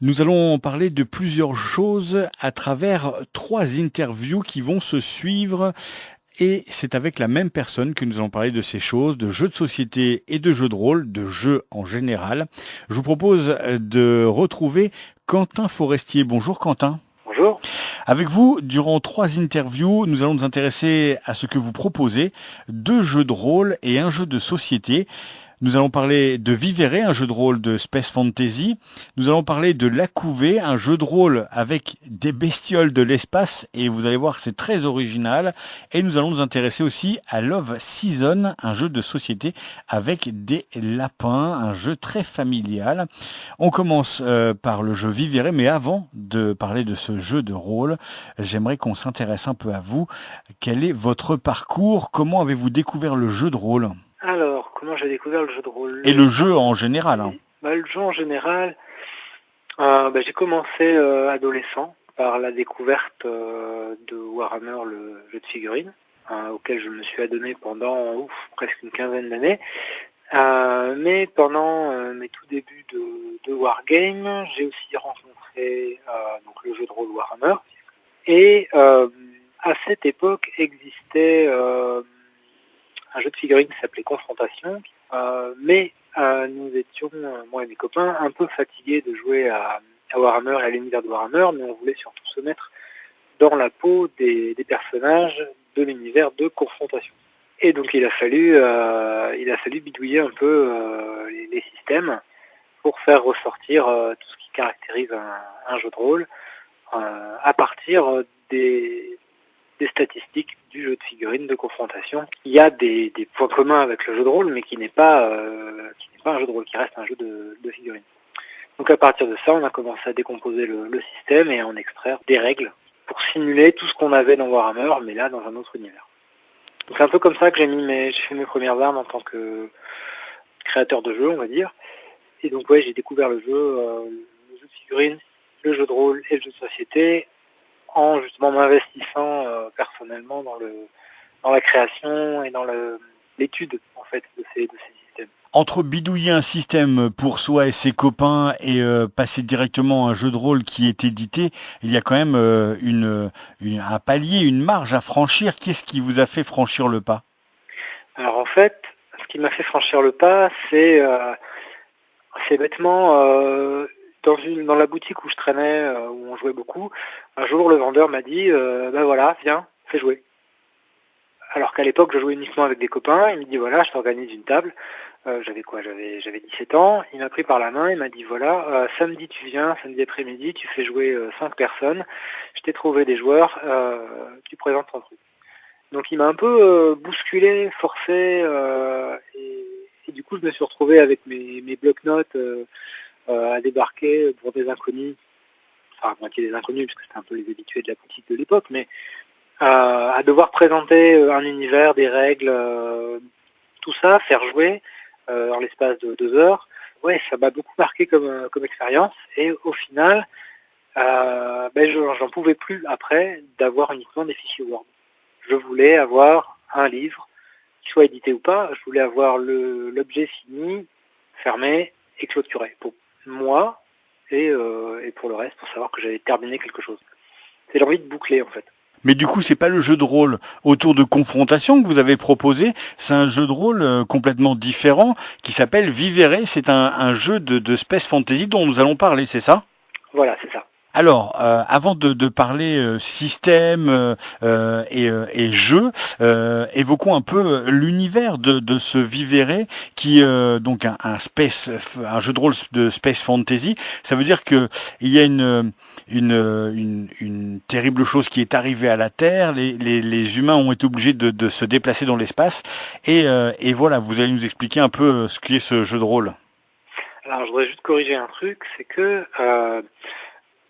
Nous allons parler de plusieurs choses à travers 3 interviews qui vont se suivre et c'est avec la même personne que nous allons parler de ces choses, de jeux de société et de jeux de rôle, de jeux en général. Je vous propose de retrouver Quentin Forestier. Bonjour Quentin. Bonjour. Avec vous, durant 3 interviews, nous allons nous intéresser à ce que vous proposez, 2 jeux de rôle et un jeu de société. Nous allons parler de Vivere, un jeu de rôle de Space Fantasy. Nous allons parler de La Couvée, un jeu de rôle avec des bestioles de l'espace. Et vous allez voir, c'est très original. Et nous allons nous intéresser aussi à Love Season, un jeu de société avec des lapins, un jeu très familial. On commence par le jeu Vivere, mais avant de parler de ce jeu de rôle, j'aimerais qu'on s'intéresse un peu à vous. Quel est votre parcours? Comment avez-vous découvert le jeu de rôle? Alors, comment j'ai découvert le jeu de rôle? Et le jeu en général, hein. Le jeu en général, j'ai commencé adolescent par la découverte de Warhammer, le jeu de figurines, auquel je me suis adonné pendant presque une quinzaine d'années. Mais pendant mes tout débuts de Wargame, j'ai aussi rencontré donc le jeu de rôle Warhammer. Et à cette époque existait un jeu de figurines qui s'appelait Confrontation, mais nous étions, moi et mes copains, un peu fatigués de jouer à Warhammer et à l'univers de Warhammer, mais on voulait surtout se mettre dans la peau des personnages de l'univers de Confrontation. Et donc il a fallu bidouiller un peu les systèmes pour faire ressortir tout ce qui caractérise un jeu de rôle à partir des statistiques du jeu de figurines de Confrontation. Il y a des points communs avec le jeu de rôle, mais qui n'est pas un jeu de rôle, qui reste un jeu de figurines. Donc à partir de ça, on a commencé à décomposer le système et à en extraire des règles pour simuler tout ce qu'on avait dans Warhammer, mais là dans un autre univers. Donc c'est un peu comme ça que j'ai fait mes premières armes en tant que créateur de jeu, on va dire. Et donc ouais, j'ai découvert le jeu de figurines, le jeu de rôle et le jeu de société en justement m'investissant personnellement dans la création et dans l'étude en fait de ces systèmes. Entre bidouiller un système pour soi et ses copains et passer directement à un jeu de rôle qui est édité, il y a quand même un palier, une marge à franchir. Qu'est-ce qui vous a fait franchir le pas? Alors en fait, ce qui m'a fait franchir le pas, c'est bêtement dans la boutique où je traînais, où on jouait beaucoup, un jour le vendeur m'a dit voilà, viens, fais jouer. Alors qu'à l'époque je jouais uniquement avec des copains, il me dit voilà, je t'organise une table. J'avais 17 ans, il m'a pris par la main, il m'a dit voilà, samedi tu viens, samedi après-midi, tu fais jouer 5 personnes, je t'ai trouvé des joueurs, tu présentes ton truc. Donc il m'a un peu bousculé, forcé, et du coup je me suis retrouvé avec mes bloc-notes à débarquer pour des inconnus, enfin à moitié des inconnus, parce que c'était un peu les habitués de la boutique de l'époque, mais à devoir présenter un univers, des règles, tout ça, faire jouer en l'espace de 2 heures. Ouais, ça m'a beaucoup marqué comme expérience, et au final, j'en pouvais plus après d'avoir uniquement des fichiers Word. Je voulais avoir un livre, qu'il soit édité ou pas, je voulais avoir l'objet fini, fermé et clôturé. Pour moi et pour le reste, pour savoir que j'avais terminé quelque chose. C'est l'envie de boucler en fait. Mais du coup, c'est pas le jeu de rôle autour de Confrontation que vous avez proposé, c'est un jeu de rôle complètement différent qui s'appelle Vivere. C'est un jeu de Space Fantasy dont nous allons parler, c'est ça? Voilà, c'est ça. Alors, avant de parler système et jeu, évoquons un peu l'univers de ce Vivere, qui donc un jeu de rôle de space fantasy. Ça veut dire que il y a une terrible chose qui est arrivée à la Terre. Les humains ont été obligés de se déplacer dans l'espace, et voilà. Vous allez nous expliquer un peu ce qu'est ce jeu de rôle. Alors, je voudrais juste corriger un truc, c'est que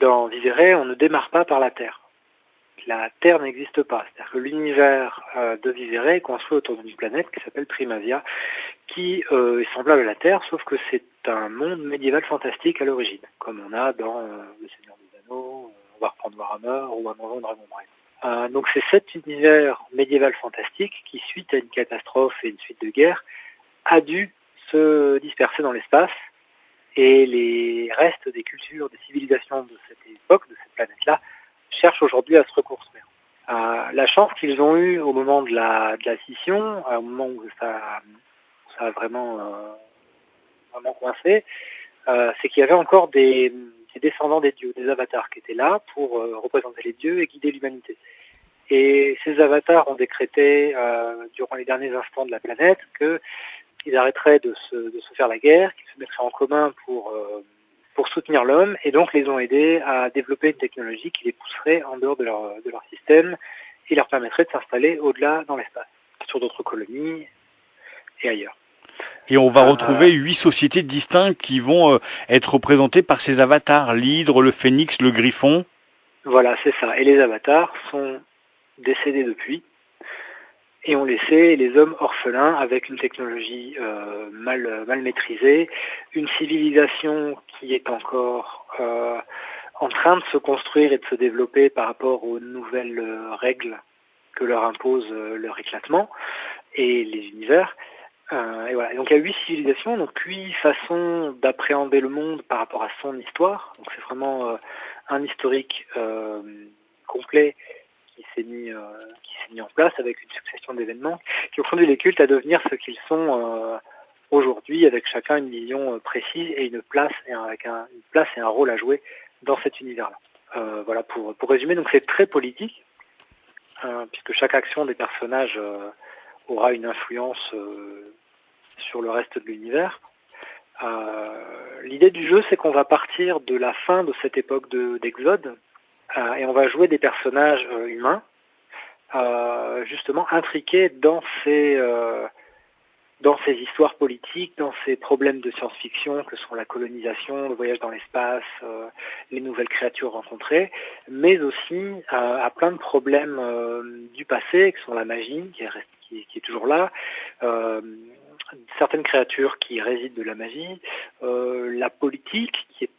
dans Vivere, on ne démarre pas par la Terre. La Terre n'existe pas. C'est-à-dire que l'univers de Vivere est construit autour d'une planète qui s'appelle Primavia, qui est semblable à la Terre, sauf que c'est un monde médiéval fantastique à l'origine, comme on a dans Le Seigneur des Anneaux, on va reprendre Warhammer ou un Donjon Dragon Bref. Donc c'est cet univers médiéval fantastique qui, suite à une catastrophe et une suite de guerre, a dû se disperser dans l'espace et les restes des cultures, des civilisations de cette époque, de cette planète-là, cherchent aujourd'hui à se reconstruire. La chance qu'ils ont eue au moment de la scission, au moment où ça a vraiment coincé, c'est qu'il y avait encore des descendants des dieux, des avatars qui étaient là pour représenter les dieux et guider l'humanité. Et ces avatars ont décrété, durant les derniers instants de la planète, qu'ils arrêteraient de se faire la guerre, qu'ils se mettraient en commun pour soutenir l'homme, et donc les ont aidés à développer une technologie qui les pousserait en dehors de leur système et leur permettrait de s'installer au-delà dans l'espace, sur d'autres colonies et ailleurs. Et on va retrouver 8 sociétés distinctes qui vont être représentées par ces avatars, l'hydre, le phénix, le griffon. Voilà, c'est ça. Et les avatars sont décédés depuis et ont laissé les hommes orphelins avec une technologie mal maîtrisée, une civilisation qui est encore en train de se construire et de se développer par rapport aux nouvelles règles que leur impose leur éclatement et les univers. Et voilà. Donc il y a 8 civilisations, donc 8 façons d'appréhender le monde par rapport à son histoire. Donc c'est vraiment un historique complet qui s'est mis en place avec une succession d'événements qui ont conduit les cultes à devenir ce qu'ils sont aujourd'hui, avec chacun une vision précise et une place et un rôle à jouer dans cet univers-là. Voilà pour résumer. Donc c'est très politique puisque chaque action des personnages aura une influence sur le reste de l'univers. L'idée du jeu, c'est qu'on va partir de la fin de cette époque d'Exode et on va jouer des personnages humains, justement intriqués dans ces histoires politiques, dans ces problèmes de science-fiction que sont la colonisation, le voyage dans l'espace, les nouvelles créatures rencontrées, mais aussi à plein de problèmes du passé, qui sont la magie, qui est toujours là, certaines créatures qui résident de la magie, la politique qui est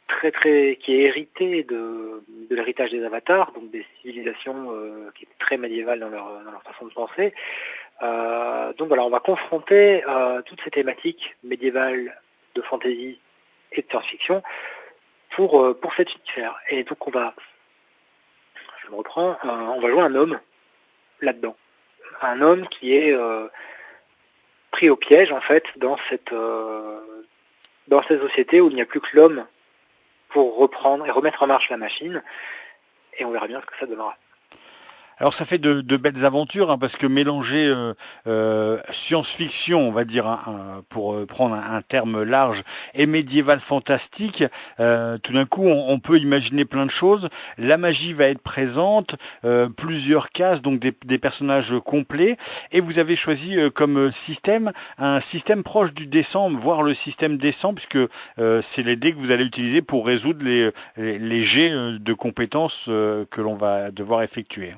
héritée de l'héritage des avatars, donc des civilisations qui est très médiévales dans leur façon de penser. Donc voilà, on va confronter toutes ces thématiques médiévales de fantasy et de science-fiction pour cet univers. Et donc je me reprends, on va jouer un homme là-dedans. Un homme qui est pris au piège en fait dans cette société où il n'y a plus que l'homme pour reprendre et remettre en marche la machine, et on verra bien ce que ça donnera. Alors ça fait de belles aventures parce que mélanger science-fiction, on va dire, pour prendre un terme large, et médiéval fantastique, tout d'un coup on peut imaginer plein de choses. La magie va être présente, plusieurs cases, donc des personnages complets, et vous avez choisi comme système un système proche du descent, voire le système descent, puisque c'est les dés que vous allez utiliser pour résoudre les jets de compétences que l'on va devoir effectuer.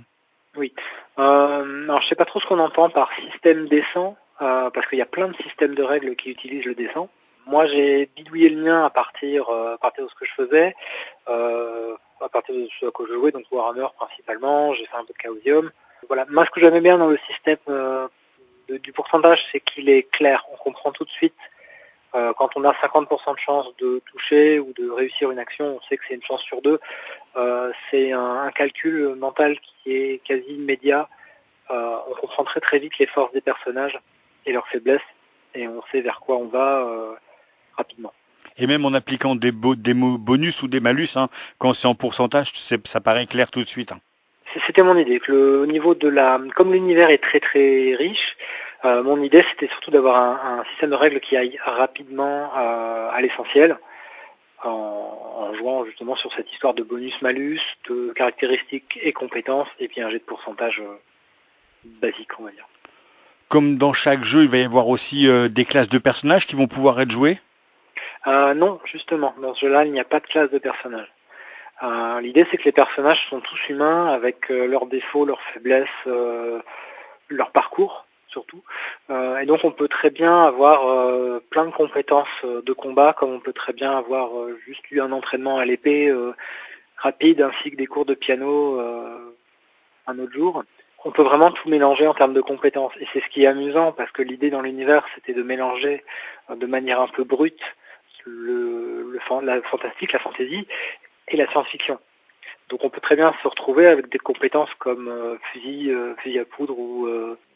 Oui. Alors je sais pas trop ce qu'on entend par système descent, parce qu'il y a plein de systèmes de règles qui utilisent le descent. Moi j'ai bidouillé le mien à partir de ce que je faisais, à partir de ce à quoi je jouais, donc Warhammer principalement, j'ai fait un peu de Chaosium. Voilà. Moi ce que j'aimais bien dans le système du pourcentage, c'est qu'il est clair, on comprend tout de suite. Quand on a 50% de chance de toucher ou de réussir une action, on sait que c'est une chance sur deux. C'est un calcul mental qui est quasi immédiat. On comprend très très vite les forces des personnages et leurs faiblesses, et on sait vers quoi on va rapidement. Et même en appliquant des bonus ou des malus, quand c'est en pourcentage, ça paraît clair tout de suite. C'était mon idée, que au niveau comme l'univers est très très riche, mon idée c'était surtout d'avoir un système de règles qui aille rapidement à l'essentiel, en jouant justement sur cette histoire de bonus-malus, de caractéristiques et compétences, et puis un jet de pourcentage basique, on va dire. Comme dans chaque jeu, il va y avoir aussi des classes de personnages qui vont pouvoir être jouées ? Non, justement, dans ce jeu-là, il n'y a pas de classe de personnages. L'idée, c'est que les personnages sont tous humains, avec leurs défauts, leurs faiblesses, leur parcours, surtout. Et donc, on peut très bien avoir plein de compétences de combat, comme on peut très bien avoir juste eu un entraînement à l'épée rapide, ainsi que des cours de piano un autre jour. On peut vraiment tout mélanger en termes de compétences. Et c'est ce qui est amusant, parce que l'idée dans l'univers, c'était de mélanger de manière un peu brute le la fantastique, la fantasy et la science-fiction. Donc on peut très bien se retrouver avec des compétences comme fusil à poudre ou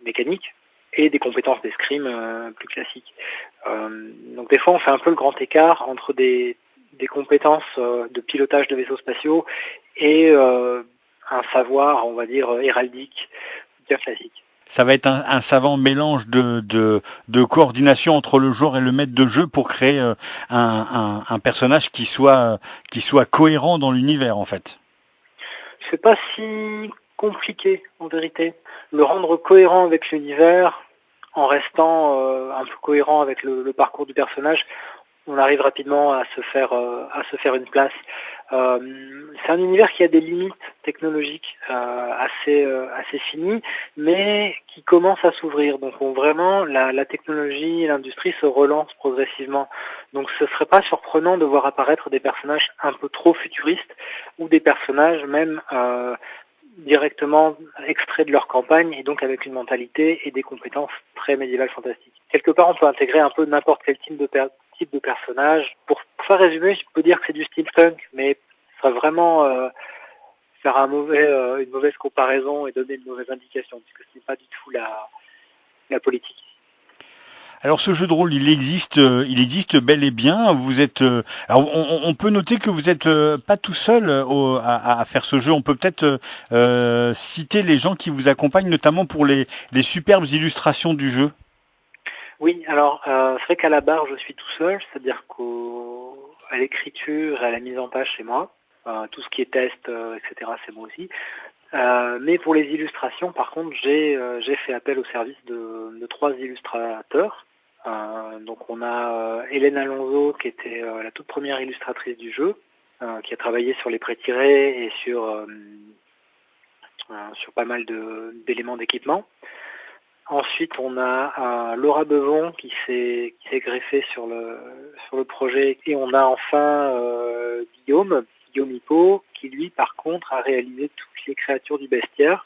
mécanique, et des compétences d'escrime plus classiques. Donc des fois on fait un peu le grand écart entre des compétences de pilotage de vaisseaux spatiaux et un savoir, on va dire, héraldique bien classique. Ça va être un savant mélange de coordination entre le joueur et le maître de jeu pour créer un personnage qui soit cohérent dans l'univers en fait. C'est pas si compliqué en vérité. Le rendre cohérent avec l'univers en restant un peu cohérent avec le parcours du personnage, on arrive rapidement à se faire une place. C'est un univers qui a des limites technologiques assez finies, mais qui commence à s'ouvrir. Donc vraiment, la technologie et l'industrie se relancent progressivement. Donc ce ne serait pas surprenant de voir apparaître des personnages un peu trop futuristes, ou des personnages même directement extraits de leur campagne, et donc avec une mentalité et des compétences très médiévales fantastiques. Quelque part, on peut intégrer un peu n'importe quel type de personnage. Pour faire résumer, je peux dire que c'est du steampunk, mais ce serait vraiment faire une mauvaise comparaison et donner une mauvaise indication, puisque ce n'est pas du tout la politique. Alors ce jeu de rôle, il existe bel et bien. Vous êtes, alors on peut noter que vous êtes pas tout seul à faire ce jeu. On peut peut-être citer les gens qui vous accompagnent, notamment pour les superbes illustrations du jeu. Oui, alors c'est vrai qu'à la barre je suis tout seul, c'est-à-dire qu'à l'écriture et à la mise en page c'est moi. Tout ce qui est test, etc. c'est moi aussi. Mais pour les illustrations, par contre, j'ai fait appel au service de 3 illustrateurs. Donc on a Hélène Alonso, qui était la toute première illustratrice du jeu, qui a travaillé sur les pré-tirés et sur pas mal d'éléments d'équipement. Ensuite, on a Laura Bevon qui s'est greffée sur le projet, et on a enfin Guillaume Hippo, qui lui, par contre, a réalisé toutes les créatures du bestiaire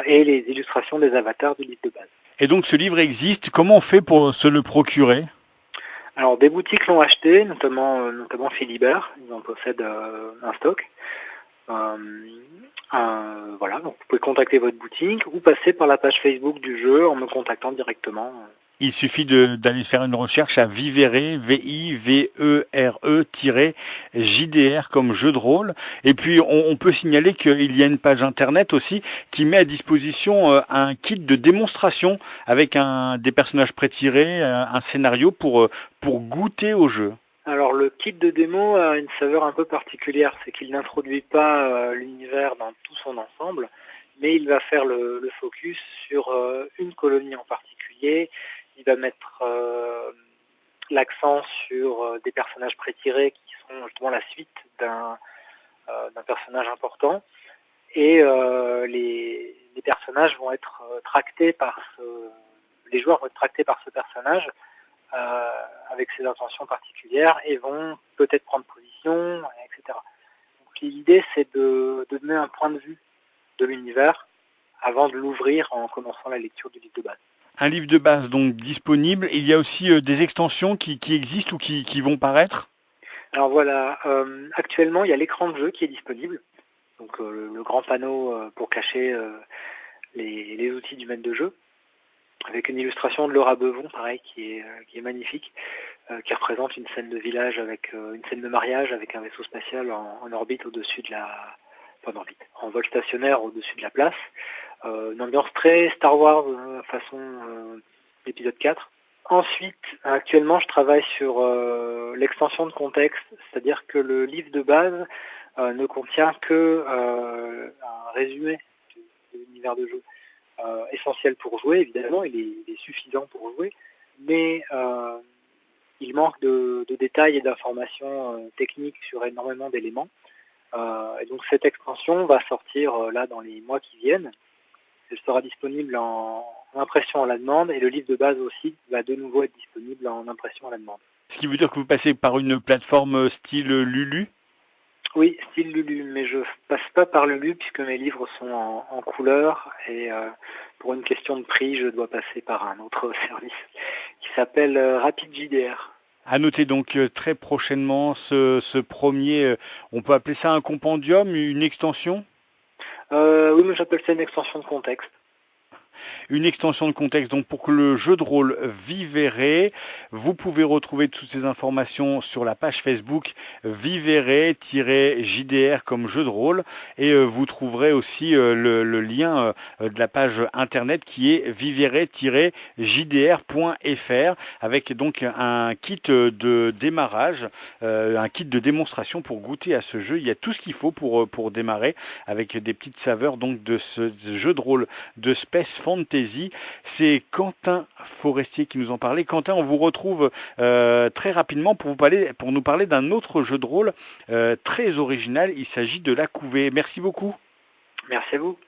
et les illustrations des avatars du livre de base. Et donc ce livre existe. Comment on fait pour se le procurer? Alors des boutiques l'ont acheté, notamment Philibert, ils en possèdent un stock. Voilà, donc vous pouvez contacter votre boutique ou passer par la page Facebook du jeu en me contactant directement. Il suffit d'aller faire une recherche à Vivere, VIVERE-JDR comme jeu de rôle. Et puis on peut signaler qu'il y a une page internet aussi qui met à disposition un kit de démonstration avec des personnages pré-tirés, un scénario pour goûter au jeu. Alors le kit de démo a une saveur un peu particulière, c'est qu'il n'introduit pas l'univers dans tout son ensemble, mais il va faire le focus sur une colonie en particulier. Il va mettre l'accent sur des personnages pré-tirés qui sont justement la suite d'un personnage important, et les personnages vont être tractés les joueurs vont être tractés par ce personnage avec ses intentions particulières, et vont peut-être prendre position, etc. Donc l'idée, c'est de donner un point de vue de l'univers avant de l'ouvrir en commençant la lecture du livre de base. Un livre de base donc disponible. Il y a aussi des extensions qui existent ou qui vont paraître. Alors voilà, actuellement il y a l'écran de jeu qui est disponible, donc le grand panneau pour cacher les outils du maître de jeu, avec une illustration de Laura Bevon, pareil, qui est magnifique, qui représente une scène de village avec une scène de mariage avec un vaisseau spatial en orbite au-dessus de en vol stationnaire au-dessus de la place. Une ambiance très Star Wars, façon épisode 4. Ensuite, actuellement, je travaille sur l'extension de contexte, c'est-à-dire que le livre de base ne contient que un résumé de l'univers de jeu. Essentiel pour jouer, évidemment, il est suffisant pour jouer, mais il manque de détails et d'informations techniques sur énormément d'éléments. Et donc cette extension va sortir là dans les mois qui viennent. Elle sera disponible en impression à la demande, et le livre de base aussi va de nouveau être disponible en impression à la demande. Ce qui veut dire que vous passez par une plateforme style Lulu? Oui, style Lulu, mais je passe pas par Lulu puisque mes livres sont en couleur, et pour une question de prix, je dois passer par un autre service qui s'appelle Rapid JDR. À noter donc très prochainement ce premier, on peut appeler ça un compendium, une extension? Oui, mais j'appelle ça une extension de contexte. Une extension de contexte donc pour que le jeu de rôle Vivere. Vous pouvez retrouver toutes ces informations sur la page Facebook Vivere-JDR comme jeu de rôle et vous trouverez aussi le lien de la page internet qui est vivere-jdr.fr avec donc un kit de démarrage, un kit de démonstration pour goûter à ce jeu. Il y a tout ce qu'il faut pour démarrer avec des petites saveurs donc de ce jeu de rôle de Space Fantasy. C'est Quentin Forestier qui nous en parlait. Quentin, on vous retrouve très rapidement pour nous parler d'un autre jeu de rôle très original. Il s'agit de La Couvée. Merci beaucoup. Merci à vous.